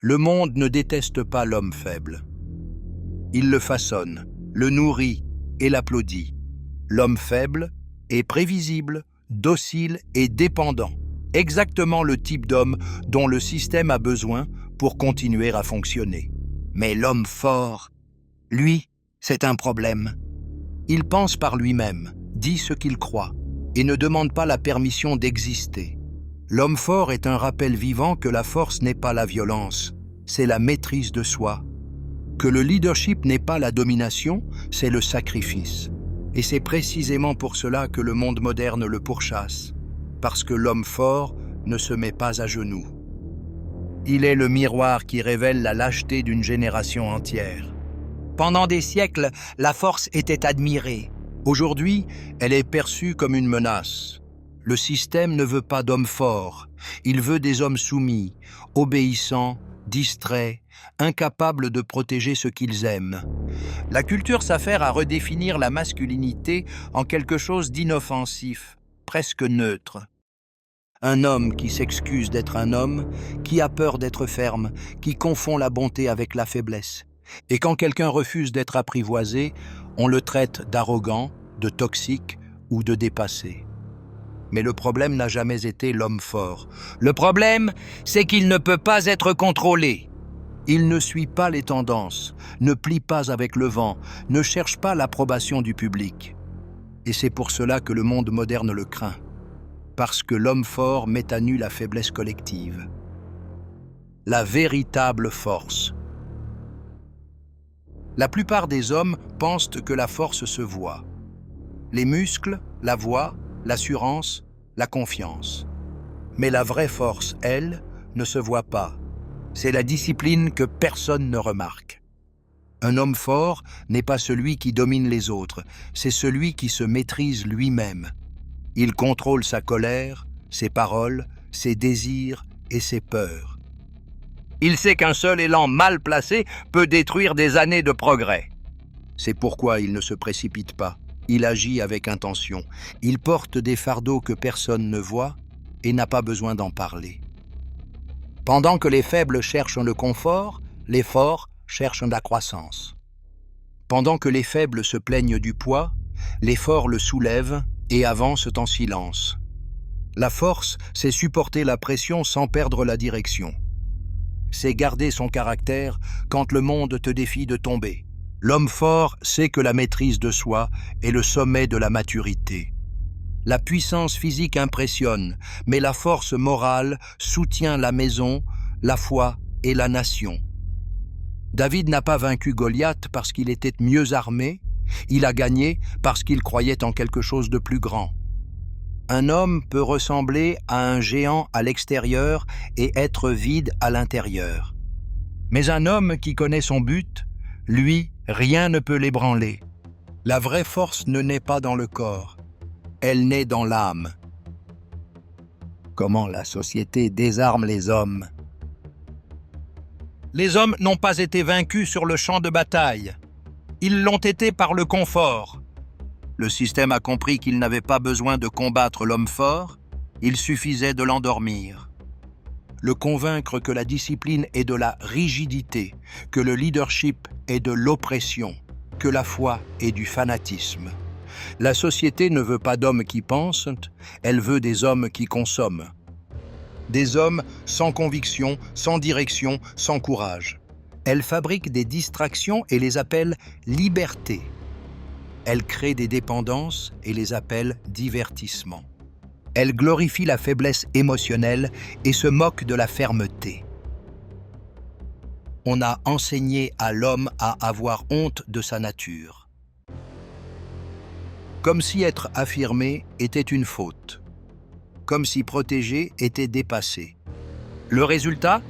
Le monde ne déteste pas l'homme faible. Il le façonne, le nourrit et l'applaudit. L'homme faible est prévisible, docile et dépendant. Exactement le type d'homme dont le système a besoin pour continuer à fonctionner. Mais l'homme fort, lui, c'est un problème. Il pense par lui-même, dit ce qu'il croit, et ne demande pas la permission d'exister. L'homme fort est un rappel vivant que la force n'est pas la violence, c'est la maîtrise de soi. Que le leadership n'est pas la domination, c'est le sacrifice. Et c'est précisément pour cela que le monde moderne le pourchasse, parce que l'homme fort ne se met pas à genoux. Il est le miroir qui révèle la lâcheté d'une génération entière. Pendant des siècles, la force était admirée. Aujourd'hui, elle est perçue comme une menace. Le système ne veut pas d'hommes forts, il veut des hommes soumis, obéissants, distraits, incapables de protéger ce qu'ils aiment. La culture s'affaire à redéfinir la masculinité en quelque chose d'inoffensif, presque neutre. Un homme qui s'excuse d'être un homme, qui a peur d'être ferme, qui confond la bonté avec la faiblesse. Et quand quelqu'un refuse d'être apprivoisé, on le traite d'arrogant, de toxique ou de dépassé. Mais le problème n'a jamais été l'homme fort. Le problème, c'est qu'il ne peut pas être contrôlé. Il ne suit pas les tendances, ne plie pas avec le vent, ne cherche pas l'approbation du public. Et c'est pour cela que le monde moderne le craint. Parce que l'homme fort met à nu la faiblesse collective. La véritable force. La plupart des hommes pensent que la force se voit. Les muscles, la voix, l'assurance, la confiance. Mais la vraie force, elle, ne se voit pas. C'est la discipline que personne ne remarque. Un homme fort n'est pas celui qui domine les autres, c'est celui qui se maîtrise lui-même. Il contrôle sa colère, ses paroles, ses désirs et ses peurs. Il sait qu'un seul élan mal placé peut détruire des années de progrès. C'est pourquoi il ne se précipite pas. Il agit avec intention. Il porte des fardeaux que personne ne voit et n'a pas besoin d'en parler. Pendant que les faibles cherchent le confort, les forts cherchent la croissance. Pendant que les faibles se plaignent du poids, les forts le soulèvent et avancent en silence. La force, c'est supporter la pression sans perdre la direction. C'est garder son caractère quand le monde te défie de tomber. L'homme fort sait que la maîtrise de soi est le sommet de la maturité. La puissance physique impressionne, mais la force morale soutient la maison, la foi et la nation. David n'a pas vaincu Goliath parce qu'il était mieux armé, il a gagné parce qu'il croyait en quelque chose de plus grand. Un homme peut ressembler à un géant à l'extérieur et être vide à l'intérieur. Mais un homme qui connaît son but, lui, rien ne peut l'ébranler. La vraie force ne naît pas dans le corps, elle naît dans l'âme. Comment la société désarme les hommes? Les hommes n'ont pas été vaincus sur le champ de bataille. Ils l'ont été par le confort. Le système a compris qu'il n'avait pas besoin de combattre l'homme fort, il suffisait de l'endormir. Le convaincre que la discipline est de la rigidité, que le leadership est de l'oppression, que la foi est du fanatisme. La société ne veut pas d'hommes qui pensent, elle veut des hommes qui consomment. Des hommes sans conviction, sans direction, sans courage. Elle fabrique des distractions et les appelle liberté. Elle crée des dépendances et les appelle divertissement. Elle glorifie la faiblesse émotionnelle et se moque de la fermeté. On a enseigné à l'homme à avoir honte de sa nature. Comme si être affirmé était une faute. Comme si protéger était dépassé. Le résultat ?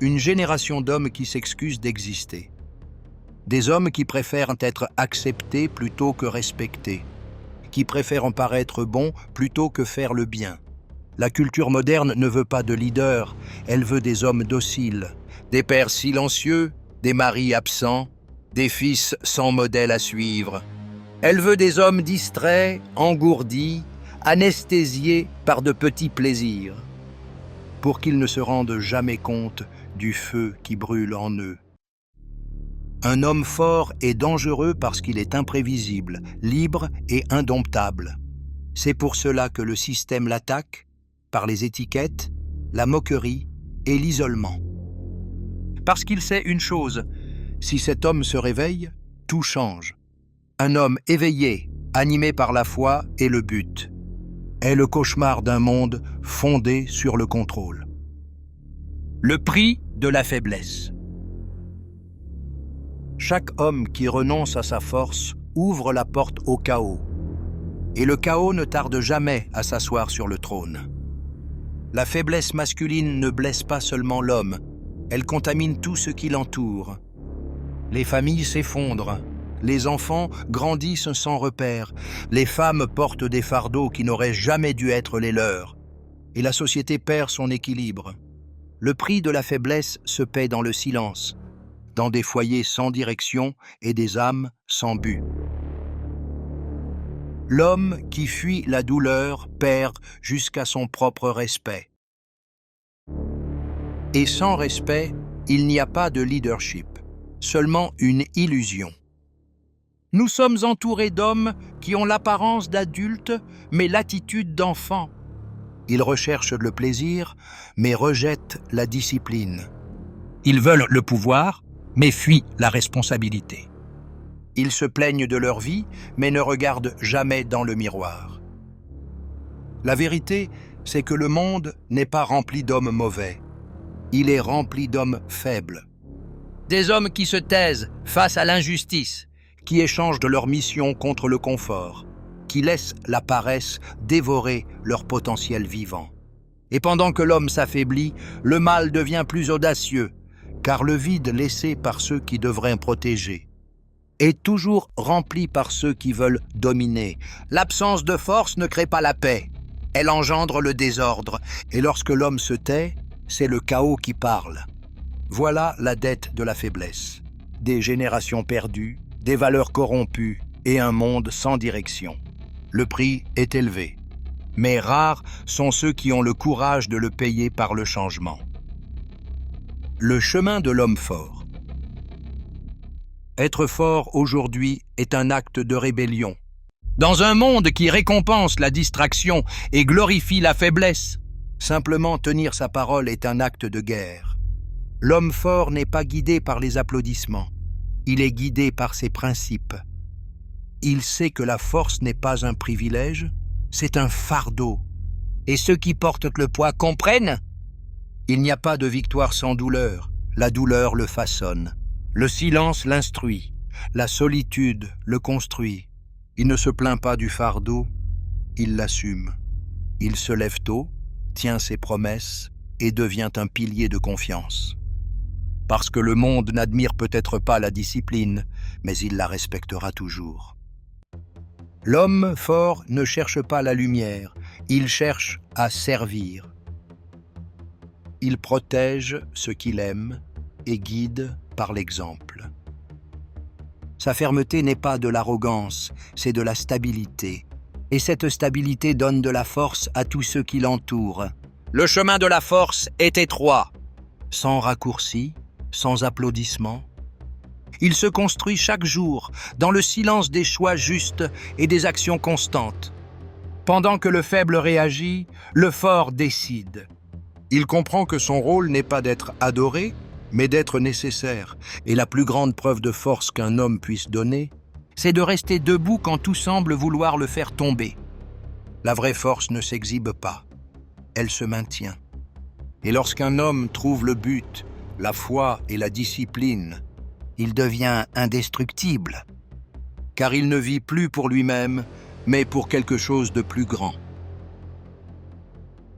Une génération d'hommes qui s'excusent d'exister. Des hommes qui préfèrent être acceptés plutôt que respectés, qui préfèrent en paraître bons plutôt que faire le bien. La culture moderne ne veut pas de leaders, elle veut des hommes dociles, des pères silencieux, des maris absents, des fils sans modèle à suivre. Elle veut des hommes distraits, engourdis, anesthésiés par de petits plaisirs, pour qu'ils ne se rendent jamais compte du feu qui brûle en eux. Un homme fort est dangereux parce qu'il est imprévisible, libre et indomptable. C'est pour cela que le système l'attaque, par les étiquettes, la moquerie et l'isolement. Parce qu'il sait une chose, si cet homme se réveille, tout change. Un homme éveillé, animé par la foi et le but, est le cauchemar d'un monde fondé sur le contrôle. Le prix de la faiblesse. Chaque homme qui renonce à sa force ouvre la porte au chaos. Et le chaos ne tarde jamais à s'asseoir sur le trône. La faiblesse masculine ne blesse pas seulement l'homme, elle contamine tout ce qui l'entoure. Les familles s'effondrent, les enfants grandissent sans repère, les femmes portent des fardeaux qui n'auraient jamais dû être les leurs, et la société perd son équilibre. Le prix de la faiblesse se paie dans le silence, dans des foyers sans direction et des âmes sans but. L'homme qui fuit la douleur perd jusqu'à son propre respect. Et sans respect, il n'y a pas de leadership, seulement une illusion. Nous sommes entourés d'hommes qui ont l'apparence d'adultes, mais l'attitude d'enfants. Ils recherchent le plaisir, mais rejettent la discipline. Ils veulent le pouvoir, mais fuient la responsabilité. Ils se plaignent de leur vie, mais ne regardent jamais dans le miroir. La vérité, c'est que le monde n'est pas rempli d'hommes mauvais. Il est rempli d'hommes faibles. Des hommes qui se taisent face à l'injustice, qui échangent de leur mission contre le confort, qui laissent la paresse dévorer leur potentiel vivant. Et pendant que l'homme s'affaiblit, le mal devient plus audacieux, car le vide laissé par ceux qui devraient protéger est toujours rempli par ceux qui veulent dominer. L'absence de force ne crée pas la paix, elle engendre le désordre, et lorsque l'homme se tait, c'est le chaos qui parle. Voilà la dette de la faiblesse. Des générations perdues, des valeurs corrompues et un monde sans direction. Le prix est élevé, mais rares sont ceux qui ont le courage de le payer par le changement. Le chemin de l'homme fort. Être fort aujourd'hui est un acte de rébellion. Dans un monde qui récompense la distraction et glorifie la faiblesse, simplement tenir sa parole est un acte de guerre. L'homme fort n'est pas guidé par les applaudissements, il est guidé par ses principes. Il sait que la force n'est pas un privilège, c'est un fardeau. Et ceux qui portent le poids comprennent. Il n'y a pas de victoire sans douleur, la douleur le façonne. Le silence l'instruit, la solitude le construit. Il ne se plaint pas du fardeau, il l'assume. Il se lève tôt, tient ses promesses et devient un pilier de confiance. Parce que le monde n'admire peut-être pas la discipline, mais il la respectera toujours. L'homme fort ne cherche pas la lumière, il cherche à servir. Il protège ce qu'il aime et guide par l'exemple. Sa fermeté n'est pas de l'arrogance, c'est de la stabilité. Et cette stabilité donne de la force à tous ceux qui l'entourent. Le chemin de la force est étroit, sans raccourci, sans applaudissements. Il se construit chaque jour, dans le silence des choix justes et des actions constantes. Pendant que le faible réagit, le fort décide. Il comprend que son rôle n'est pas d'être adoré, mais d'être nécessaire. Et la plus grande preuve de force qu'un homme puisse donner, c'est de rester debout quand tout semble vouloir le faire tomber. La vraie force ne s'exhibe pas, elle se maintient. Et lorsqu'un homme trouve le but, la foi et la discipline, il devient indestructible, car il ne vit plus pour lui-même, mais pour quelque chose de plus grand.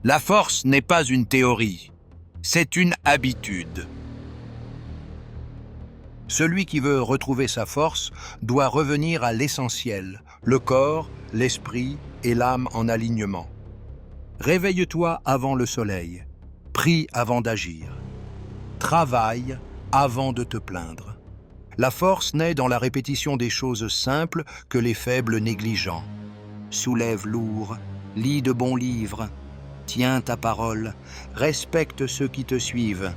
La force n'est pas une théorie, c'est une habitude. Celui qui veut retrouver sa force doit revenir à l'essentiel, le corps, l'esprit et l'âme en alignement. Réveille-toi avant le soleil, prie avant d'agir, travaille avant de te plaindre. La force naît dans la répétition des choses simples que les faibles négligents. Soulève lourd, lis de bons livres, tiens ta parole, respecte ceux qui te suivent,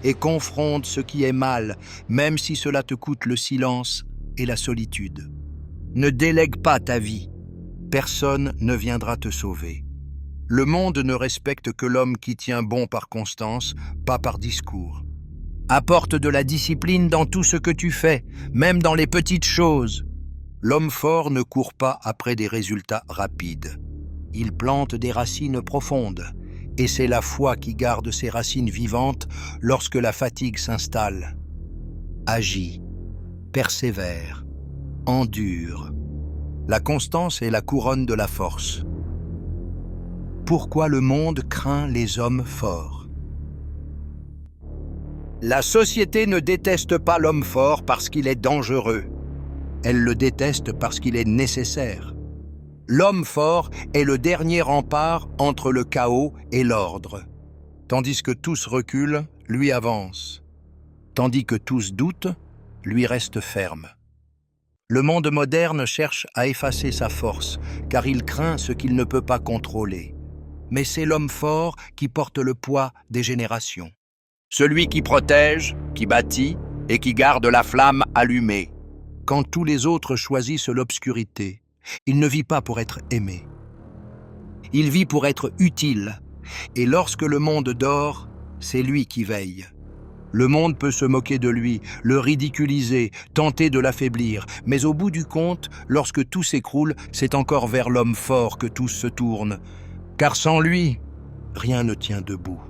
et confronte ce qui est mal, même si cela te coûte le silence et la solitude. Ne délègue pas ta vie. Personne ne viendra te sauver. Le monde ne respecte que l'homme qui tient bon par constance, pas par discours. Apporte de la discipline dans tout ce que tu fais, même dans les petites choses. L'homme fort ne court pas après des résultats rapides. Il plante des racines profondes, et c'est la foi qui garde ses racines vivantes lorsque la fatigue s'installe. Agis, persévère, endure. La constance est la couronne de la force. Pourquoi le monde craint les hommes forts? La société ne déteste pas l'homme fort parce qu'il est dangereux. Elle le déteste parce qu'il est nécessaire. L'homme fort est le dernier rempart entre le chaos et l'ordre. Tandis que tous reculent, lui avance. Tandis que tous doutent, lui reste ferme. Le monde moderne cherche à effacer sa force, car il craint ce qu'il ne peut pas contrôler. Mais c'est l'homme fort qui porte le poids des générations. Celui qui protège, qui bâtit et qui garde la flamme allumée. Quand tous les autres choisissent l'obscurité, il ne vit pas pour être aimé. Il vit pour être utile. Et lorsque le monde dort, c'est lui qui veille. Le monde peut se moquer de lui, le ridiculiser, tenter de l'affaiblir. Mais au bout du compte, lorsque tout s'écroule, c'est encore vers l'homme fort que tous se tournent. Car sans lui, rien ne tient debout.